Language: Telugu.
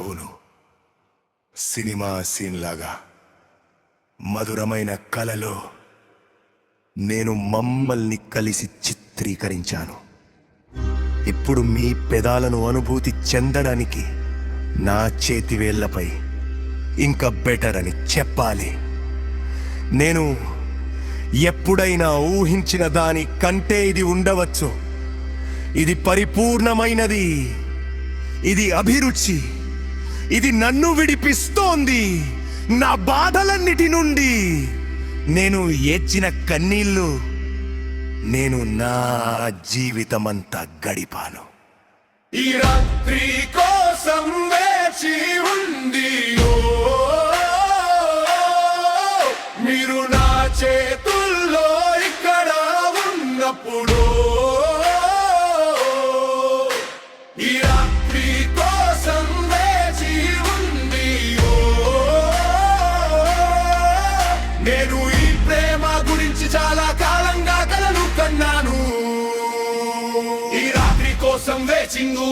అవును, సినిమా సీన్ లాగా మధురమైన కలలో నేను మమ్మల్ని కలిసి చిత్రీకరించాను. ఇప్పుడు మీ పెదాలను అనుభూతి చెందడానికి నా చేతివేళ్లపై ఇంకా బెటర్ అని చెప్పాలి. నేను ఎప్పుడైనా ఊహించిన దాని కంటే ఇది ఉండవచ్చు. ఇది పరిపూర్ణమైనది, ఇది అభిరుచి, ఇది నన్ను విడిపిస్తోంది నా బాధలన్నిటి నుండి. నేను ఏడ్చిన కన్నీళ్లు నేను నా జీవితమంతా గడిపాను. ఈ రాత్రి కోసం వేచి ఉంది మీరు నా చేతుల్లో ఇక్కడ ఉన్నప్పుడు. ఈ రాత్రి కోసం వేచి ఉంది నేను ఈ ప్రేమ గురించి చాలా కాలంగా కలలు కన్నాను. ఈ రాత్రి కోసం వేచింగు